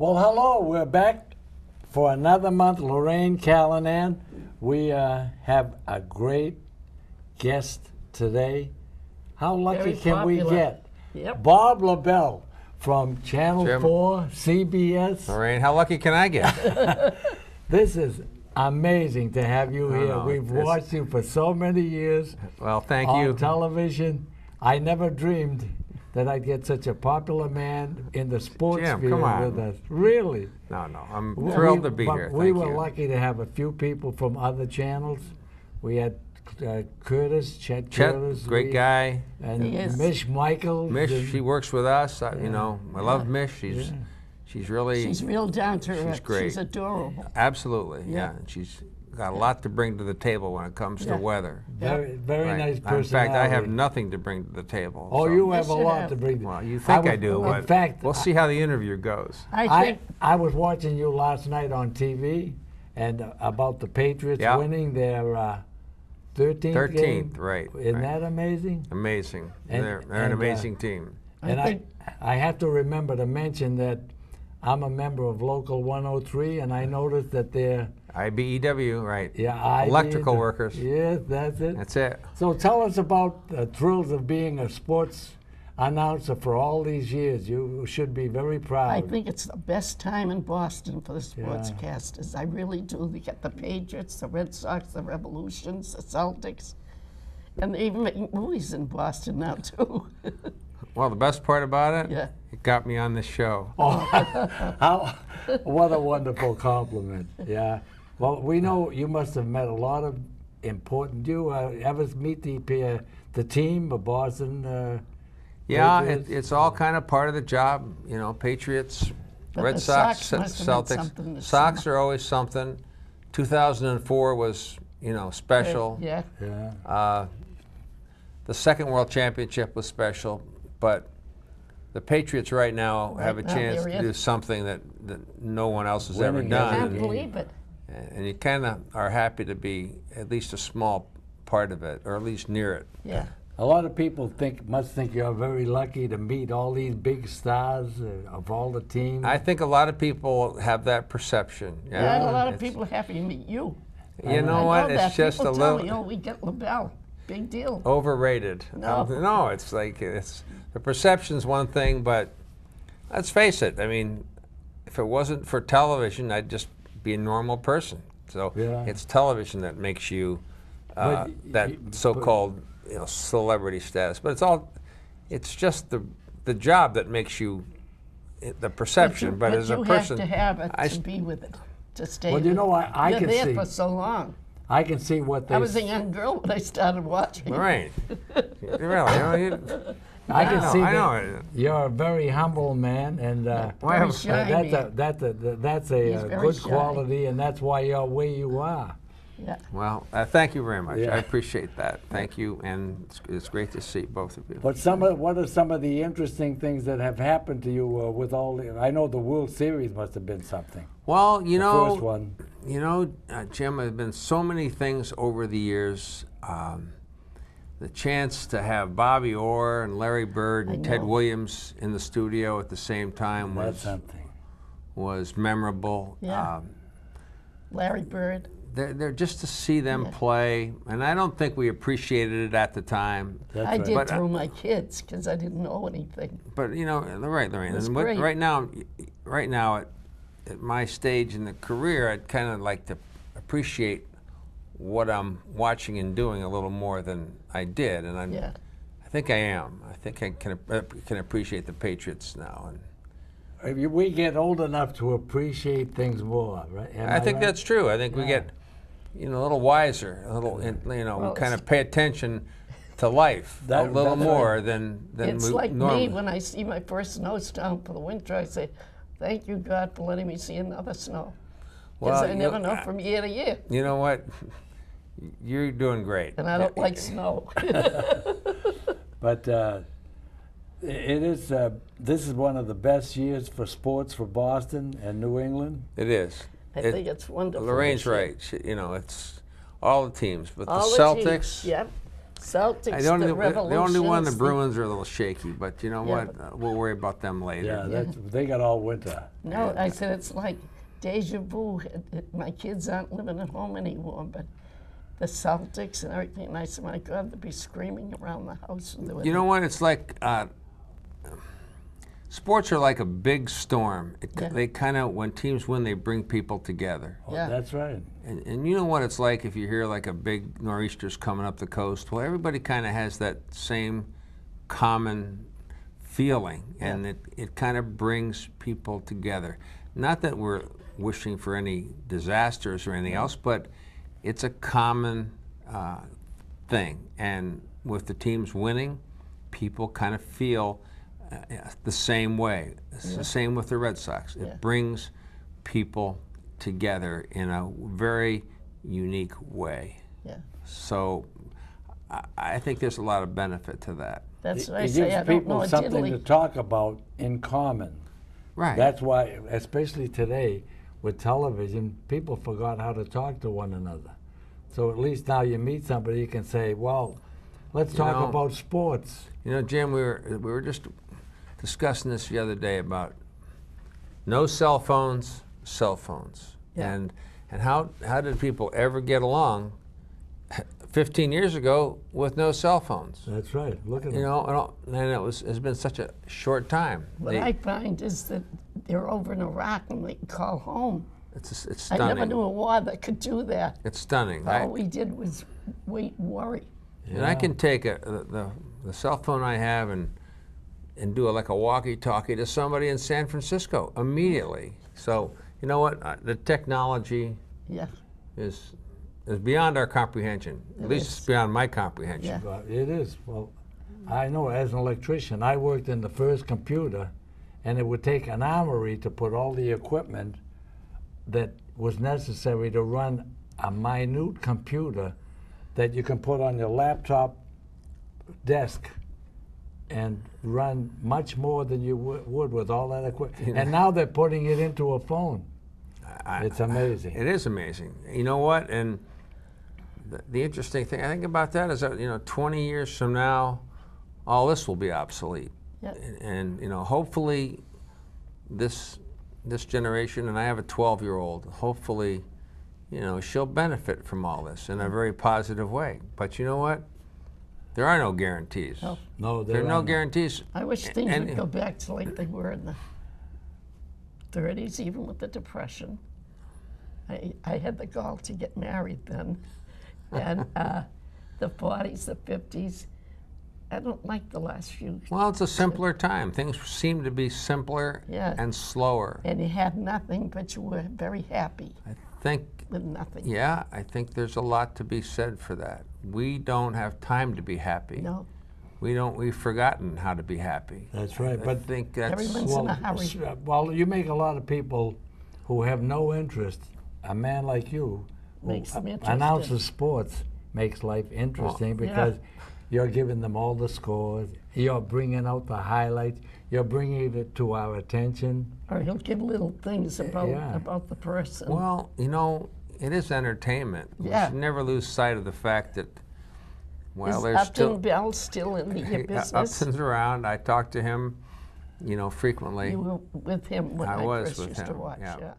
Well, hello. We're back for another month. Lorraine Callanan. We have a great guest today. How lucky can we get? Yep. Bob Lobel from Channel 4, CBS. Lorraine, how lucky can I get? This is amazing to have you here. No, We've watched you for so many years. Well, thank on you. television. I never dreamed that I'd get such a popular man in the sports Jim, field come on. with us. Really. No, I'm thrilled to be but here. We Thank were you. lucky to have a few people from other channels. We had Curtis, Chet Curtis. Great guy. And Mish Michaels. Mish, she works with us. You know, I love Mish. She's really... She's real down to earth. She's great. She's adorable. Absolutely, yeah. And she's got a lot to bring to the table when it comes to weather. Very nice personality. In fact, I have nothing to bring to the table. Oh, so. you have a lot to bring. Well, you think I do, but in fact, we'll see how the interview goes. I was watching you last night on TV and about the Patriots winning their 13th game. Right. Isn't that amazing? Amazing. They're an amazing team. And I have to remember to mention that I'm a member of Local 103, and I noticed that they're IBEW, right? Yeah, electrical workers. Yes, that's it. That's it. So tell us about the thrills of being a sports announcer for all these years. You should be very proud. I think it's the best time in Boston for the sportscasters. I really do. They get the Patriots, the Red Sox, the Revolutions, the Celtics, and they even make movies in Boston now too. Well, the best part about it, it got me on this show. Oh, what a wonderful compliment. Yeah. Well, we know you must have met a lot of important. Do you ever meet the team, the Boston Yeah, Patriots? it's all kind of part of the job. You know, Patriots, But Red the Sox, Sox must have meant Celtics. something this Sox summer. are always something. 2004 was, you know, special. Yeah. The second World Championship was special, but the Patriots right now have a chance to do something that no one else has ever done. I can't believe it. And you kind of are happy to be at least a small part of it, or at least near it. Yeah. A lot of people must think you're very lucky to meet all these big stars of all the teams. I think a lot of people have that perception. Yeah, and a lot of people are happy to meet you. You know what? It's just people a tell little. me, oh, we get Lobel. Big deal. Overrated. No. No, it's like the perception's one thing, but let's face it. I mean, if it wasn't for television, I'd just be a normal person. So it's television that makes you that so-called celebrity status. But it's just the job that makes you the perception. But as a person, you have to have it to be with it, to stay. Well, you know, I can see. You're there for so long. I can see what they. I was a young girl when I started watching. Right. Really, I can see I that know. you're a very humble man, and very shy that's a good quality, and that's why you're where you are. Yeah. Well, thank you very much. I appreciate that. Thank you, and it's great to see both of you. But what are some of the interesting things that have happened to you with all the? I know the World Series must have been something. Well, you know, first one. Jim, there have been so many things over the years. The chance to have Bobby Orr and Larry Bird and Ted Williams in the studio at the same time was memorable. Yeah. Larry Bird. They're just to see them play, and I don't think we appreciated it at the time. I did through my kids because I didn't know anything. But you know, Lorraine. Great. Right now, at my stage in the career, I'd kind of like to appreciate what I'm watching and doing a little more than I did, and I think I am. I think I can appreciate the Patriots now. And we get old enough to appreciate things more, right? I think that's true. I think we get, a little wiser, a little, we kind of pay attention to life a little more than it's we like normally. me when I see my first snowstorm for the winter. I say, "Thank you, God, for letting me see another snow," because I never know from year to year. You know what? You're doing great. And I don't like snow. But it is. This is one of the best years for sports for Boston and New England. It is. I think it's wonderful. Lorraine's right. It's all the teams, but all the Celtics. Yep. Celtics, The only one, the Revolutions, Bruins are a little shaky, but you know Yeah, what? We'll worry about them later. Yeah, they got all winter. No, I said it's like deja vu. My kids aren't living at home anymore, but the Celtics and everything. And I said, my God, they'd be screaming around the house. You know what? It's like sports are like a big storm. They kind of, when teams win, they bring people together. Oh, Yeah. that's right. And you know what it's like if you hear like a big nor'easter's coming up the coast? Well, everybody kind of has that same common feeling, and it kind of brings people together. Not that we're wishing for any disasters or anything else, but it's a common thing. And with the teams winning, people kind of feel the same way. It's the same with the Red Sox. It brings people together in a very unique way. Yeah. So I think there's a lot of benefit to that. That's what I It say. gives I don't know people a something diddly. to talk about in common. Right. That's why, especially today with television, people forgot how to talk to one another. So at least now you meet somebody, you can say, well, let's talk about sports. You know, Jim, we were just discussing this the other day about no cell phones, cell phones. Yeah. And how did people ever get along 15 years ago with no cell phones? That's right. Look at You them. know, and it's been such a short time. What I find is that they're over in Iraq and they can call home. It's I stunning. never knew a war that could do that. It's stunning. All we did was wait and worry. And I can take the cell phone I have and do like a walkie-talkie to somebody in San Francisco immediately. So you know what? The technology Yeah. is beyond our comprehension. At least it's beyond my comprehension. Yeah. But it is. Well, I know as an electrician, I worked in the first computer, and it would take an armory to put all the equipment that was necessary to run a minute computer that you can put on your laptop desk and run much more than you would with all that equipment. And now they're putting it into a phone. It's amazing. It is amazing. You know what? And the interesting thing I think about that is that 20 years from now, all this will be obsolete. Yep. And hopefully this generation, and I have a 12-year-old, hopefully, she'll benefit from all this in a very positive way. But you know what? There are no guarantees. No, there are no guarantees. I wish things would go back to like they were in the 30s, even with the Depression. I had the gall to get married then. And the 40s, the 50s, I don't like the last few. Well, it's a simpler time. Things seem to be simpler and slower. And you had nothing, but you were very happy I think, with nothing. yeah, I think there's a lot to be said for that. We don't have time to be happy. No. We've forgotten how to be happy. That's right. I But think that's Everyone's in a hurry. well, you make a lot of people who have no interest. A man like you, who Makes them interested. announces sports, makes life interesting because you're giving them all the scores. You're bringing out the highlights. You're bringing it to our attention. Or he'll give little things about the person. Well, it is entertainment. Yeah. We should never lose sight of the fact that, well, Is there's Upton Bell still in the business? Upton's around. I talk to him, frequently. You were with him when I I was first with used to him, watch. yeah. Yeah.